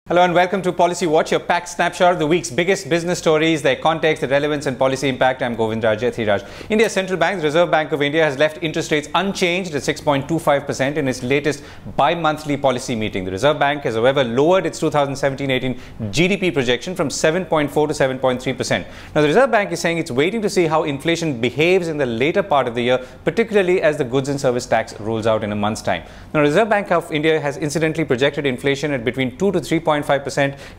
Hello and welcome to Policy Watch, your packed snapshot of the week's biggest business stories, their context, their relevance and policy impact. I'm Govindraj, Ethiraj. India's central bank, the Reserve Bank of India, has left interest rates unchanged at 6.25% in its latest bi-monthly policy meeting. The Reserve Bank has, however, lowered its 2017-18 GDP projection from 7.4 to 7.3%. Now, the Reserve Bank is saying it's waiting to see how inflation behaves in the later part of the year, particularly as the goods and service tax rolls out in a month's time. Now, the Reserve Bank of India has incidentally projected inflation at between 2 to 3.5%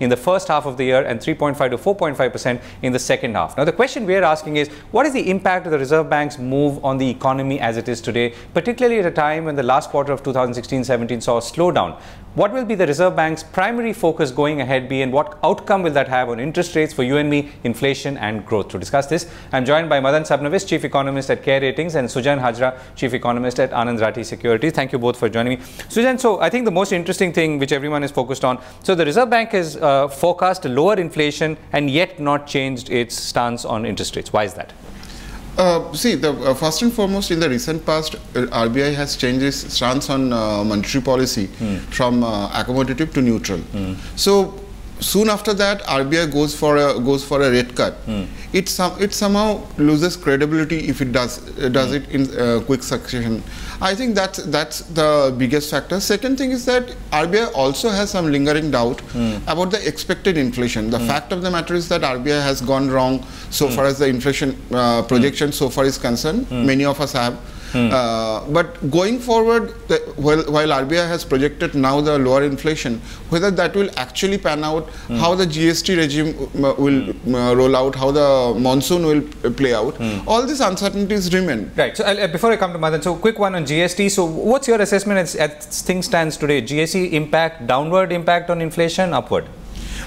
in the first half of the year and 3.5 to 4.5% in the second half. Now, the question we are asking is, what is the impact of the Reserve Bank's move on the economy as it is today, particularly at a time when the last quarter of 2016-17 saw a slowdown? What will be the Reserve Bank's primary focus going ahead be, and what outcome will that have on interest rates for you and me, inflation and growth? To discuss this, I'm joined by Madan Sabnavis, Chief Economist at Care Ratings, and Sujan Hajra, Chief Economist at Anand Rathi Securities. Thank you both for joining me. Sujan, so I think the most interesting thing which everyone is focused on, so the Reserve Bank has forecast lower inflation and yet not changed its stance on interest rates. Why is that? First and foremost, in the recent past, RBI has changed its stance on monetary policy from accommodative to neutral. So soon after that, RBI goes for a rate cut. It somehow loses credibility if it does it in quick succession. I think that's the biggest factor. Second thing is that RBI also has some lingering doubt about the expected inflation. The fact of the matter is that RBI has gone wrong so far as the inflation projection so far is concerned. Many of us have. But going forward, while RBI has projected now the lower inflation, whether that will actually pan out, how the GST regime will roll out, how the monsoon will play out, all these uncertainties remain. Right. So before I come to Madan, so quick one on GST. So what's your assessment as things stands today? GST impact, downward impact on inflation, upward?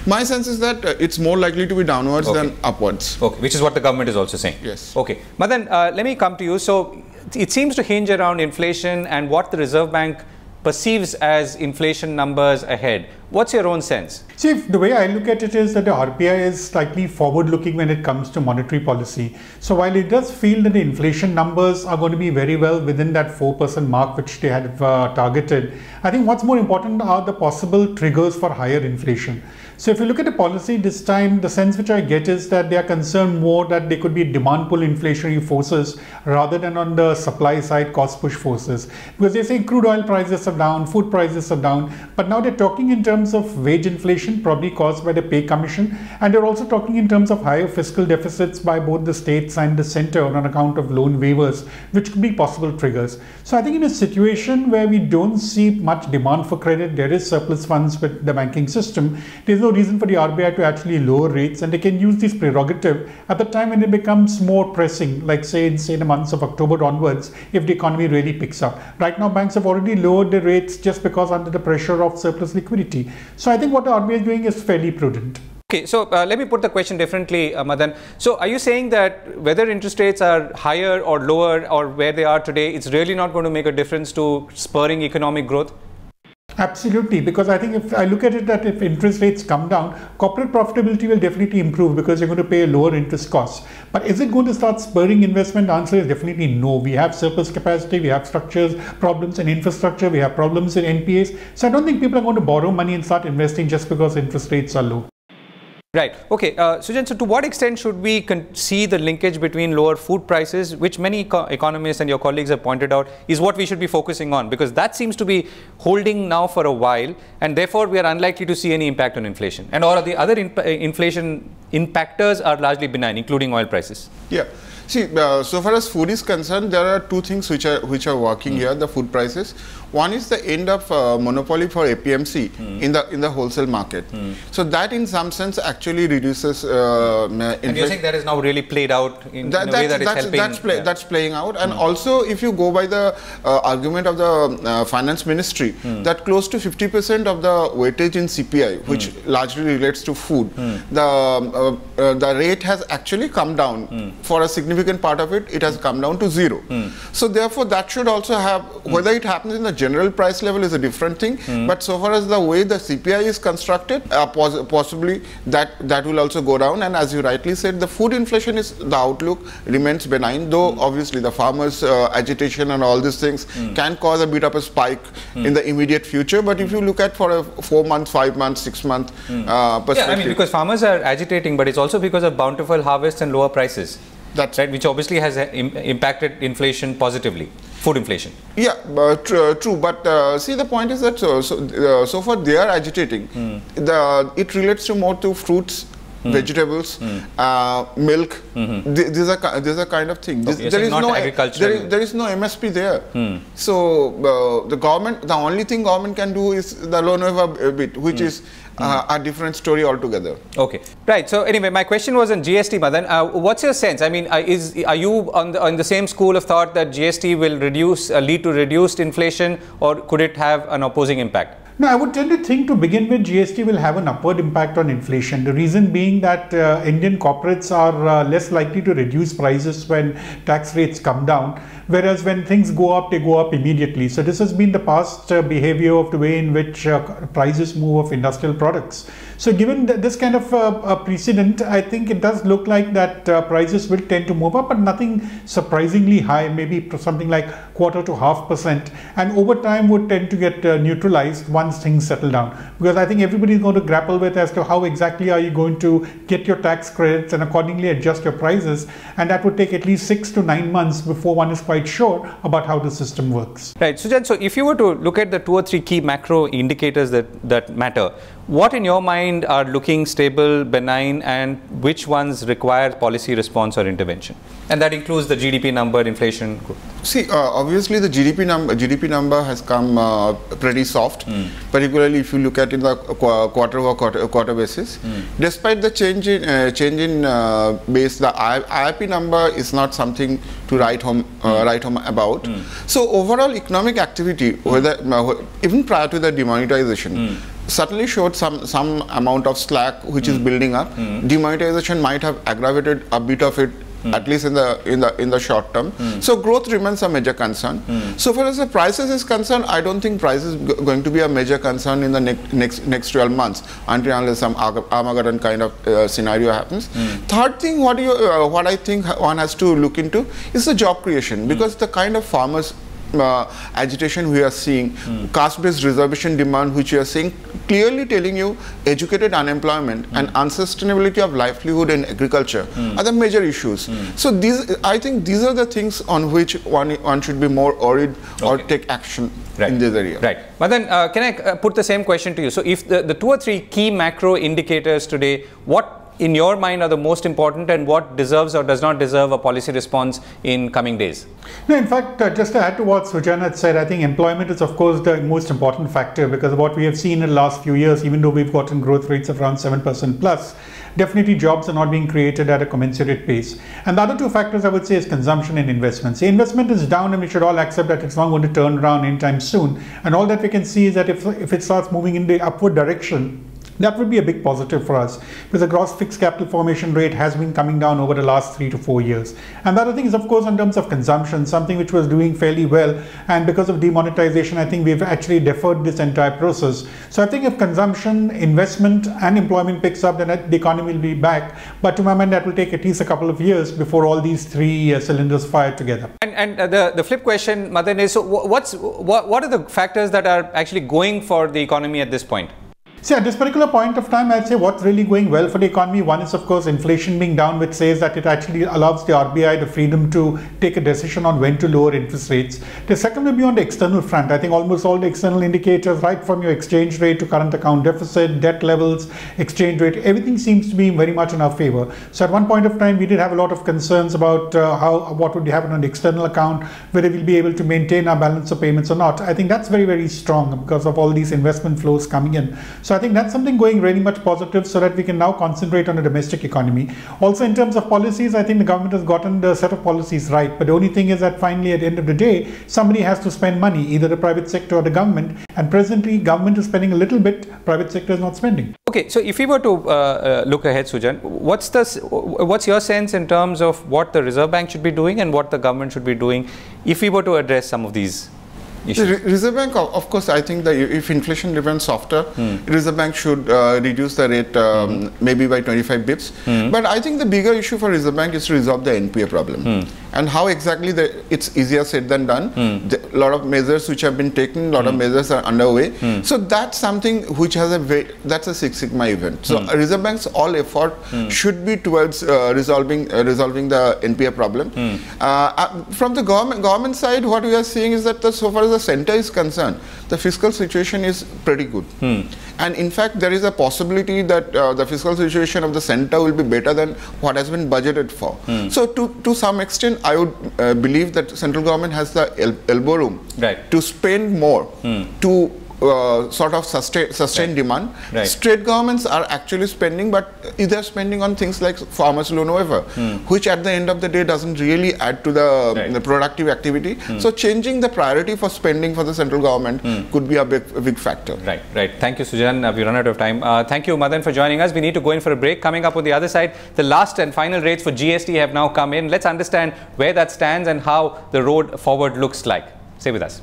My sense is that it's more likely to be downwards than upwards. Okay, which is what the government is also saying. Yes. Okay. Madan, let me come to you. So it seems to hinge around inflation and what the Reserve Bank perceives as inflation numbers ahead. What's your own sense? See, the way I look at it is that the RBI is slightly forward-looking when it comes to monetary policy. So while it does feel that the inflation numbers are going to be very well within that 4% mark which they had targeted, I think what's more important are the possible triggers for higher inflation. So if you look at the policy this time, the sense which I get is that they are concerned more that there could be demand pull inflationary forces rather than on the supply side cost push forces. Because they're saying crude oil prices are down, food prices are down, but now they're talking in terms of wage inflation probably caused by the pay commission, and they're also talking in terms of higher fiscal deficits by both the states and the center on account of loan waivers, which could be possible triggers. So I think in a situation where we don't see much demand for credit, there is surplus funds with the banking system, there's no reason for the RBI to actually lower rates, and they can use this prerogative at the time when it becomes more pressing, like say in the months of October onwards, if the economy really picks up. Right now, banks have already lowered the rates just because under the pressure of surplus liquidity. So I think what the RBI is doing is fairly prudent. Okay, so let me put the question differently, Madan. So are you saying that whether interest rates are higher or lower or where they are today, it's really not going to make a difference to spurring economic growth? Absolutely, because I think if I look at it that if interest rates come down, corporate profitability will definitely improve because you're going to pay a lower interest cost. But is it going to start spurring investment? The answer is definitely no. We have surplus capacity, we have structures, problems in infrastructure, we have problems in NPAs. So I don't think people are going to borrow money and start investing just because interest rates are low. Right. Okay. Sujan, so to what extent should we see the linkage between lower food prices, which many economists and your colleagues have pointed out is what we should be focusing on, because that seems to be holding now for a while, and therefore we are unlikely to see any impact on inflation, and all of the other inflation impactors are largely benign, including oil prices. Yeah. See, so far as food is concerned, there are two things which are working here. The food prices. One is the end of monopoly for APMC in the wholesale market. So that, in some sense, actually reduces. And you think that is now really played out in a way that is helping? That's playing out, and also if you go by the argument of the finance ministry, that close to 50% of the weightage in CPI, which largely relates to food, the rate has actually come down for a significant part of it. It has come down to 0. So therefore, that should also have, whether it happens in the general price level is a different thing. But so far as the way the CPI is constructed, possibly that will also go down. And as you rightly said, the food inflation the outlook remains benign, though obviously the farmers' agitation and all these things can cause a bit of a spike in the immediate future. But if you look at for a 4 month, 5 month, 6 month perspective. Yeah, I mean, because farmers are agitating, but it's also because of bountiful harvests and lower prices. That's right, which obviously has impacted inflation positively, food inflation. Yeah, true. But see, the point is that so far they are agitating. It relates to more to fruits, vegetables, milk. These are kind of things. There is no agriculture. There is no MSP there. So the only thing government can do is the loan waiver bit, which is a different story altogether. Okay, right. So anyway, my question was on GST, Madan. What's your sense? I mean, are you on the same school of thought that GST will lead to reduced inflation, or could it have an opposing impact? No, I would tend to think to begin with, GST will have an upward impact on inflation. The reason being that Indian corporates are less likely to reduce prices when tax rates come down, whereas when things go up, they go up immediately. So this has been the past behavior of the way in which prices move of industrial products. So given this kind of precedent, I think it does look like that prices will tend to move up, but nothing surprisingly high, maybe something like 1/4 to 0.5%, and over time would tend to get neutralized once things settle down. Because I think everybody is going to grapple with as to how exactly are you going to get your tax credits and accordingly adjust your prices, and that would take at least 6 to 9 months before one is quite sure about how the system works. Right, Sujan, so if you were to look at the 2 or 3 key macro indicators that matter, what in your mind are looking stable, benign, and which ones require policy response or intervention? And that includes the GDP number, inflation. See, obviously the GDP number has come pretty soft, particularly if you look at in the quarter basis. Despite the change in base, the IIP number is not something to write home about. So overall economic activity, whether even prior to the demonetization, certainly showed some amount of slack which is building up. Demonetization might have aggravated a bit of it, at least in the short term. So growth remains a major concern. So far as the prices is concerned, I don't think price is going to be a major concern in the next 12 months until unless some Armageddon kind of scenario happens. Third thing, what I think one has to look into is the job creation, because the kind of farmers agitation we are seeing, caste-based reservation demand which we are seeing, clearly telling you educated unemployment and unsustainability of livelihood in agriculture are the major issues. So I think these are the things on which one should be more worried or take action in this area. Right. But then can I put the same question to you? So if the 2 or 3 key macro indicators today, what in your mind are the most important, and what deserves or does not deserve a policy response in coming days? No, in fact, just to add to what Sujan had said, I think employment is of course the most important factor, because what we have seen in the last few years, even though we've gotten growth rates of around 7% plus, definitely jobs are not being created at a commensurate pace. And the other 2 factors I would say is consumption and investment. So investment is down, and we should all accept that it's not going to turn around anytime soon. And all that we can see is that if it starts moving in the upward direction, that would be a big positive for us, because the gross fixed capital formation rate has been coming down over the last 3 to 4 years. And the other thing is, of course, in terms of consumption, something which was doing fairly well, and because of demonetization, I think we've actually deferred this entire process. So I think if consumption, investment and employment picks up, then the economy will be back. But to my mind, that will take at least a couple of years before all these 3 cylinders fire together. And the flip question, Madan, is, so what are the factors that are actually going for the economy at this point? See, at this particular point of time, I'd say what's really going well for the economy, one is of course inflation being down, which says that it actually allows the RBI the freedom to take a decision on when to lower interest rates. The second will be on the external front. I think almost all the external indicators, right from your exchange rate to current account deficit, debt levels, exchange rate, everything seems to be very much in our favor. So at one point of time, we did have a lot of concerns about what would happen on the external account, whether we'll be able to maintain our balance of payments or not. I think that's very, very strong because of all these investment flows coming in. So I think that's something going really much positive, so that we can now concentrate on the domestic economy. Also in terms of policies, I think the government has gotten the set of policies right, but the only thing is that finally at the end of the day, somebody has to spend money, either the private sector or the government, and presently government is spending a little bit, private sector is not spending. Okay, so if we were to look ahead, Sujan, what's your sense in terms of what the Reserve Bank should be doing and what the government should be doing if we were to address some of these issue? The Reserve Bank, of course, I think that if inflation remains softer, Reserve Bank should reduce the rate maybe by 25 bips. But I think the bigger issue for Reserve Bank is to resolve the NPA problem. And how exactly, it's easier said than done. A lot of measures which have been taken, a lot of measures are underway. So that's something which has that's a Six Sigma event. So Reserve Bank's all effort should be towards resolving the NPA problem. From the government side, what we are seeing is that so far as the center is concerned, the fiscal situation is pretty good. And in fact, there is a possibility that the fiscal situation of the center will be better than what has been budgeted for. So to some extent, I would believe that central government has the elbow room to spend more to sort of sustain demand. State governments are actually spending, but either spending on things like farmers loan waiver, which at the end of the day doesn't really add to the productive activity. So changing the priority for spending for the central government could be a big factor. Right. Thank you, Sujan. We run out of time. Thank you, Madan, for joining us. We need to go in for a break. Coming up on the other side, the last and final rates for GST have now come in. Let's understand where that stands and how the road forward looks like. Stay with us.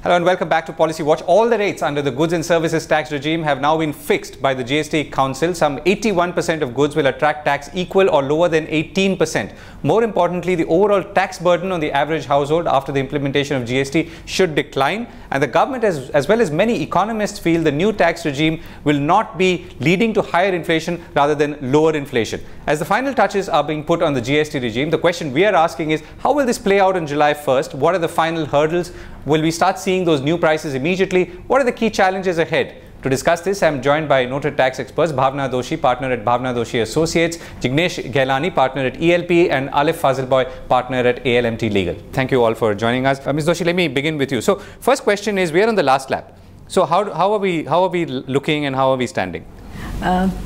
Hello and welcome back to Policy Watch. All the rates under the goods and services tax regime have now been fixed by the GST Council. Some 81% of goods will attract tax equal or lower than 18%. More importantly, the overall tax burden on the average household after the implementation of GST should decline. And the government, as well as many economists, feel the new tax regime will not be leading to higher inflation rather than lower inflation. As the final touches are being put on the GST regime, the question we are asking is, how will this play out on July 1st? What are the final hurdles? Will we start seeing those new prices immediately? What are the key challenges ahead? To discuss this, I am joined by noted tax experts Bhavna Doshi, partner at Bhavna Doshi Associates, Jignesh Gailani, partner at ELP, and Alif Fazilboy, partner at ALMT Legal. Thank you all for joining us. Ms. Doshi, let me begin with you. So, first question is, we are on the last lap. So, how are we looking and how are we standing?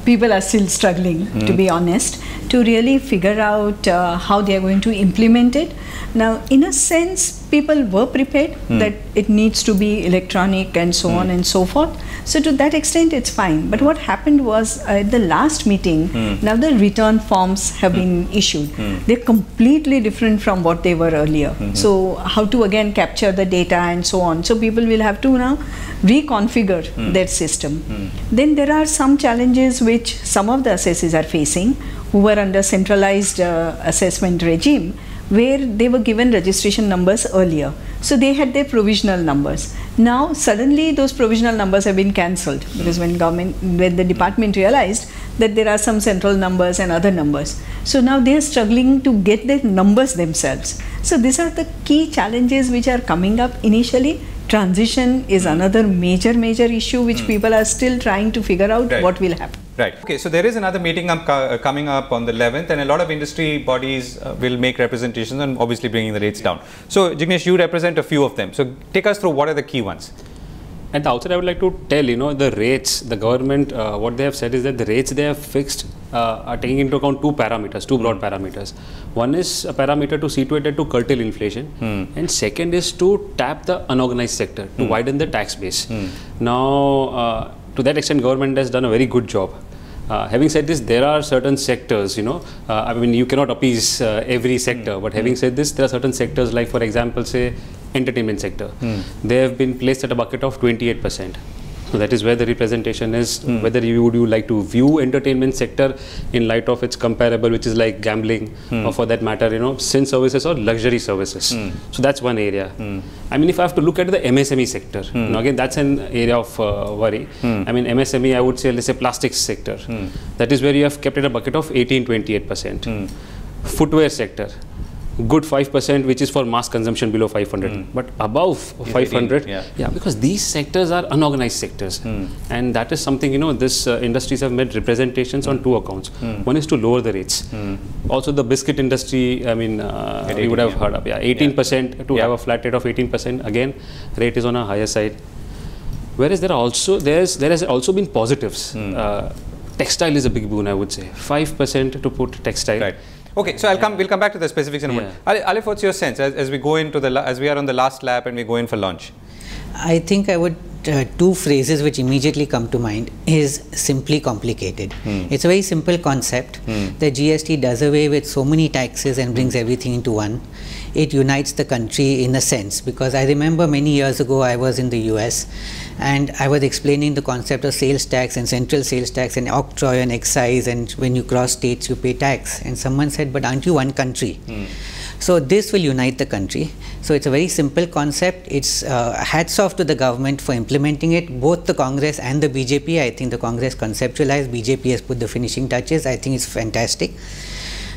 People are still struggling, to be honest, to really figure out how they are going to implement it. Now, in a sense, people were prepared that it needs to be electronic and so on and so forth. So to that extent, it's fine. But what happened was at the last meeting, now the return forms have been issued. They're completely different from what they were earlier. So how to again capture the data and so on. So people will have to now reconfigure their system. Then there are some challenges which some of the assessees are facing who were under centralized assessment regime, where they were given registration numbers earlier. So they had their provisional numbers. Now suddenly those provisional numbers have been cancelled because when the department realized that there are some central numbers and other numbers. So now they are struggling to get their numbers themselves. So these are the key challenges which are coming up initially. Transition is another major issue which people are still trying to figure out what will happen. Right. Okay, so there is another meeting coming up on the 11th, and a lot of industry bodies will make representations and obviously bringing the rates down. So, Jignesh, you represent a few of them. So, take us through what are the key ones. At the outset, I would like to tell, the rates, the government, what they have said is that the rates they have fixed are taking into account two broad parameters. One is a parameter to see to it to curtail inflation, and second is to tap the unorganized sector, to widen the tax base. Now, to that extent, government has done a very good job. Having said this, there are certain sectors, I mean, you cannot appease every sector, but having said this, there are certain sectors like, for example, say, entertainment sector. They have been placed at a bucket of 28%. So that is where the representation is, whether would you like to view entertainment sector in light of its comparable, which is like gambling, or for that matter, sin services or luxury services. So that's one area. I mean, if I have to look at the MSME sector, again, that's an area of worry. I mean, MSME, I would say, let's say plastics sector. That is where you have kept it a bucket of 18-28%. Footwear sector, good 5%, which is for mass consumption below 500, but above 500, because these sectors are unorganized sectors, and that is something, this industries have made representations on two accounts. One is to lower the rates. Also the biscuit industry, I mean, you would have heard of, 18% to have a flat rate of 18%, again, rate is on a higher side. Whereas there has also been positives. Textile is a big boon, I would say. 5% to put textile. Right. Okay, so we'll come back to the specifics in a moment. Alif, what's your sense as we go into as we are on the last lap and we go in for launch? I think I would two phrases which immediately come to mind is simply complicated. It's a very simple concept. The GST does away with so many taxes and brings everything into one. It unites the country in a sense, because I remember many years ago I was in the US and I was explaining the concept of sales tax and central sales tax and octroi and excise, and when you cross states you pay tax, and someone said, but aren't you one country? So this will unite the country. So it's a very simple concept. It's hats off to the government for implementing it, both the Congress and the BJP. I think the Congress conceptualized, BJP has put the finishing touches. I think it's fantastic.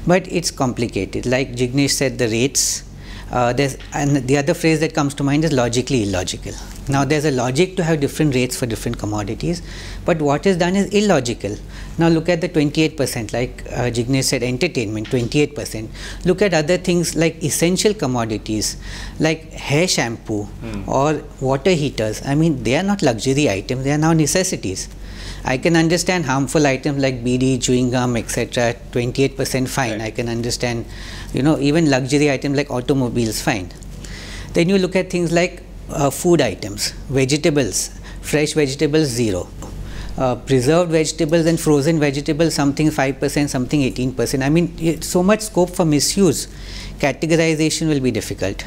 But it's complicated. Like Jignesh said, the rates. And the other phrase that comes to mind is logically illogical. Now there's a logic to have different rates for different commodities, but what is done is illogical. Now look at the 28%, like Jignesh said, entertainment, 28%. Look at other things like essential commodities, like hair shampoo or water heaters. I mean, they are not luxury items, they are now necessities. I can understand harmful items like BD, chewing gum, etc. 28% fine. Right. I can understand, even luxury items like automobiles, fine. Then you look at things like food items, vegetables, fresh vegetables, 0. Preserved vegetables and frozen vegetables, something 5%, something 18%. I mean, so much scope for misuse. Categorization will be difficult.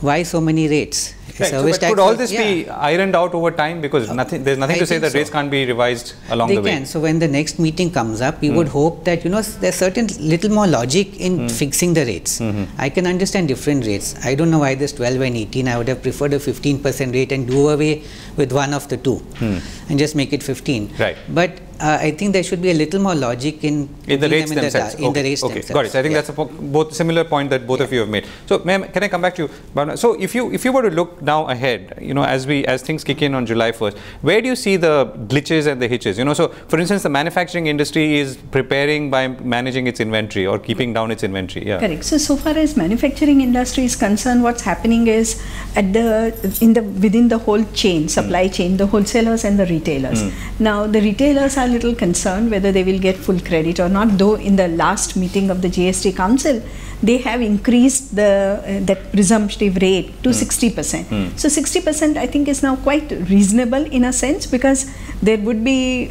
Why so many rates? Right. So, but could all this be ironed out over time? Because there's nothing to say that rates can't be revised along the way. They can. So when the next meeting comes up, we would hope that there's certain little more logic in fixing the rates. I can understand different rates. I don't know why there's 12 and 18. I would have preferred a 15% rate and do away with one of the two and just make it 15. Right. But I think there should be a little more logic in the rates themselves. The rates themselves. Got it. So I think that's a both similar point that both of you have made. So, ma'am, can I come back to you? Bhavna? So, if you were to look now ahead, as things kick in on July 1st, where do you see the glitches and the hitches? So for instance, the manufacturing industry is preparing by managing its inventory or keeping down its inventory. Yeah. Correct. So far as manufacturing industry is concerned, what's happening is within the whole chain, supply chain, the wholesalers and the retailers. Now the retailers are little concerned whether they will get full credit or not, though in the last meeting of the GST Council they have increased that presumptive rate to 60%. So 60% I think is now quite reasonable in a sense, because there would be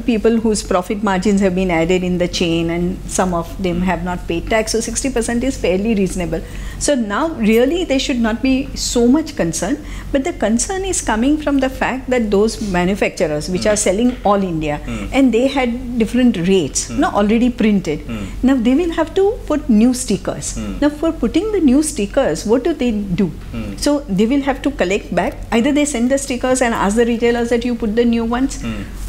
people whose profit margins have been added in the chain and some of them have not paid tax. So 60% is fairly reasonable. So now really there should not be so much concern, but the concern is coming from the fact that those manufacturers which are selling all India and they had different rates already printed. Now they will have to put new stickers. Now for putting the new stickers, what do they do? So they will have to collect back. Either they send the stickers and ask the retailers that you put the new ones,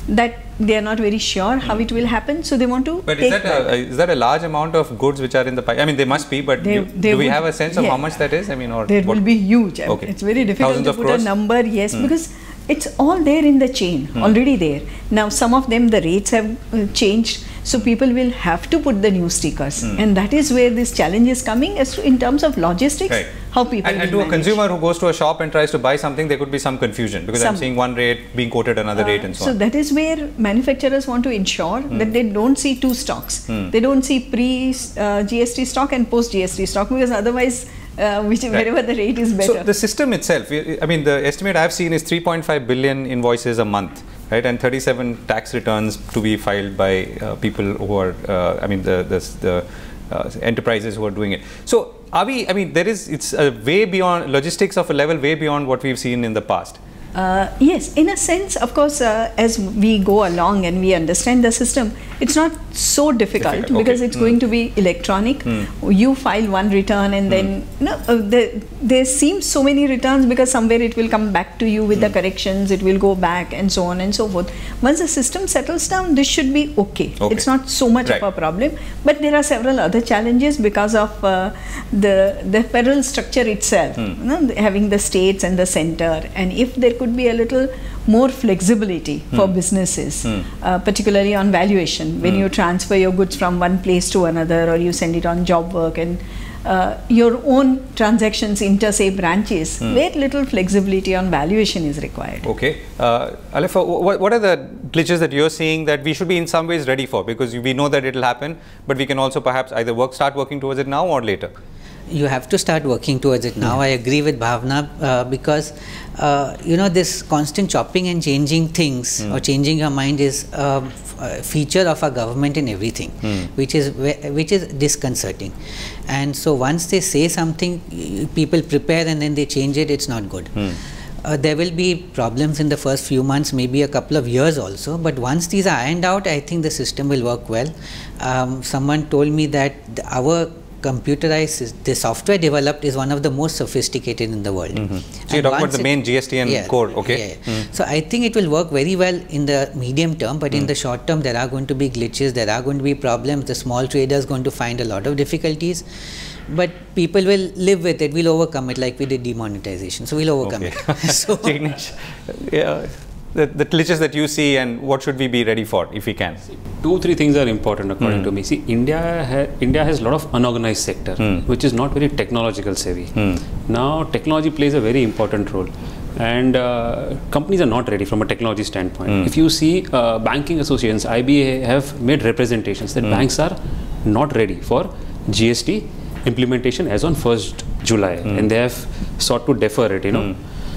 that they are not very sure how it will happen, so they want to take is that a large amount of goods which are in the pipe? I mean, they must be, but do we have a sense of how much that is? I mean, or there will be huge. Okay. It's very difficult to put a number, because it's all there in the chain, already there. Now some of them the rates have changed, so people will have to put the new stickers, and that is where this challenge is coming as to, in terms of logistics, how people and to a consumer who goes to a shop and tries to buy something, there could be some confusion because I'm seeing one rate being quoted another rate and so on. So that is where manufacturers want to ensure that they don't see two stocks. They don't see pre-GST stock and post-GST stock, because otherwise wherever the rate is better. So the system itself, I mean, the estimate I've seen is 3.5 billion invoices a month, right, and 37 tax returns to be filed by people who are, the enterprises who are doing it. So are we, it's a way beyond, logistics of a level way beyond what we've seen in the past. Yes, in a sense, of course, as we go along and we understand the system, it's not so difficult because it's going to be electronic. You file one return and then there seems so many returns because somewhere it will come back to you with the corrections, it will go back and so on and so forth. Once the system settles down, this should be okay. It's not so much of a problem, but there are several other challenges because of the federal structure itself, having the states and the center, and if there could be a little more flexibility for businesses, particularly on valuation, when you transfer your goods from one place to another, or you send it on job work, and your own transactions inter, say, branches, where little flexibility on valuation is required. Okay. Alif, what are the glitches that you're seeing that we should be in some ways ready for? Because we know that it will happen, but we can also perhaps either start working towards it now or later. you have to start working towards it now. I agree with Bhavna because this constant chopping and changing things or changing your mind is a feature of our government in everything, which is disconcerting. And so once they say something, people prepare and then they change it. It's not good. There will be problems in the first few months, maybe a couple of years also, but once these are ironed out, I think the system will work well. Someone told me that our computerized, the software developed is one of the most sophisticated in the world. So you're talking about the main GST and code, okay? So I think it will work very well in the medium term, but in the short term there are going to be glitches, there are going to be problems, the small trader is going to find a lot of difficulties. But people will live with it, we'll overcome it like we did demonetization. So we'll overcome it. So Jignesh, the glitches that you see and what should we be ready for if we can? 2-3 things are important according to me. See, India has a lot of unorganized sector, which is not very technological savvy. Now, technology plays a very important role. And companies are not ready from a technology standpoint. If you see banking associations, IBA have made representations that banks are not ready for GST implementation as on 1st July and they have sought to defer it,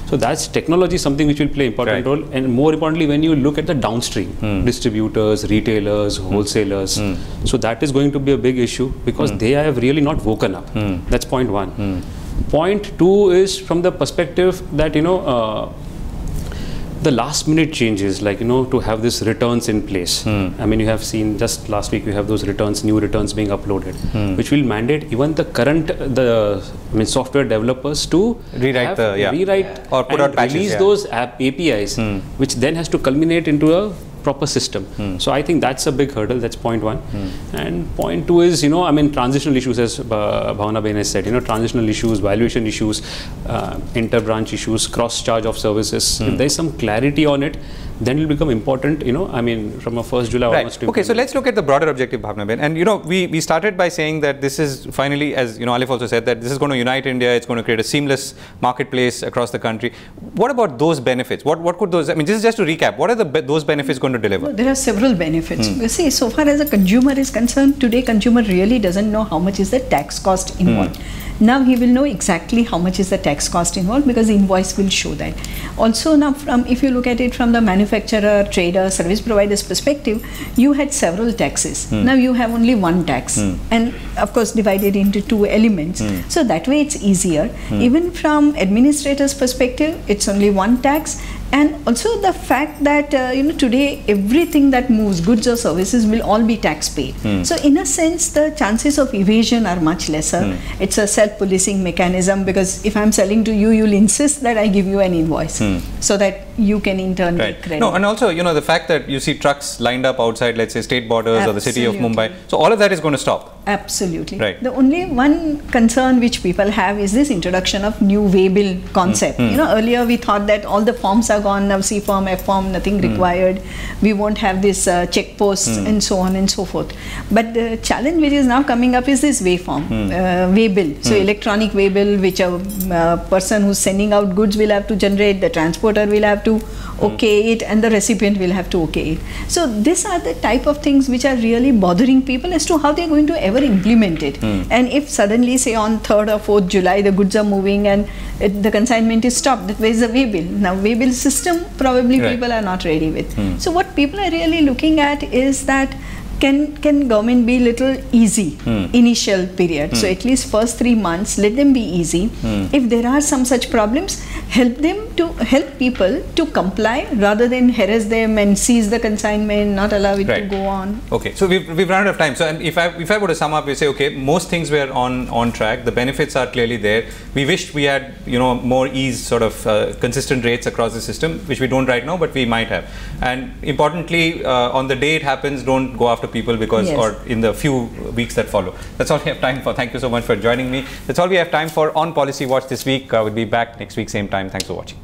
So that's technology, something which will play important role, and more importantly when you look at the downstream, distributors, retailers, wholesalers, so that is going to be a big issue because they have really not woken up. That's point one. Point two is from the perspective that the last minute changes, like to have this returns in place. I mean, you have seen just last week you have those returns, new returns being uploaded, which will mandate even the current software developers to rewrite or put out patches, release those APIs, which then has to culminate into a proper system. So I think that's a big hurdle. That's point one. And point two is, transitional issues, as Bhavna Ben has said, transitional issues, valuation issues, inter-branch issues, cross-charge of services. If there's some clarity on it, then it will become important, from a 1st July onwards. Okay, so let's look at the broader objective, Bhavna Ben. And, we started by saying that this is finally, as, Alif also said, that this is going to unite India, it's going to create a seamless marketplace across the country. What about those benefits? What could those, this is just to recap, what are those benefits going to deliver? Well, there are several benefits. You see, so far as a consumer is concerned, today consumer really doesn't know how much is the tax cost involved. Now he will know exactly how much is the tax cost involved because the invoice will show that. Also now, if you look at it from the manufacturer, trader, service provider's perspective, you had several taxes. Now you have only one tax and of course divided into 2 elements. So that way it's easier. Even from administrator's perspective, it's only one tax. And also the fact that today everything that moves, goods or services, will all be tax paid. So in a sense the chances of evasion are much lesser. It's a self-policing mechanism because if I'm selling to you, you'll insist that I give you an invoice so that you can in turn get credit. No, and also the fact that you see trucks lined up outside, let's say, state borders or the city of Mumbai. So all of that is going to stop. Absolutely. Right. The only one concern which people have is this introduction of new way-bill concept. Earlier we thought that all the forms are gone, now C form, F form, nothing required. We won't have this check posts and so on and so forth. But the challenge which is now coming up is this way bill. So electronic way bill, which a person who's sending out goods will have to generate, the transporter will have to okay it, and the recipient will have to okay it. So these are the type of things which are really bothering people as to how they're going to ever implement it. And if suddenly, say on 3rd or 4th July, the goods are moving and the consignment is stopped, that where's the way bill? Now way bill system probably people are not ready with. So what people are really looking at is that can government be little easy initial period? So at least first 3 months, let them be easy. If there are some such problems, help people to comply rather than harass them and seize the consignment, not allow it to go on. Okay, so we've run out of time. So if I were to sum up, we say, okay, most things were on track. The benefits are clearly there. We wished we had more ease, sort of consistent rates across the system, which we don't right now, but we might have. And importantly, on the day it happens, don't go after people because or in the few weeks that follow. That's all we have time for. Thank you so much for joining me. That's all we have time for on Policy Watch this week. We'll be back next week, same time. Thanks for watching.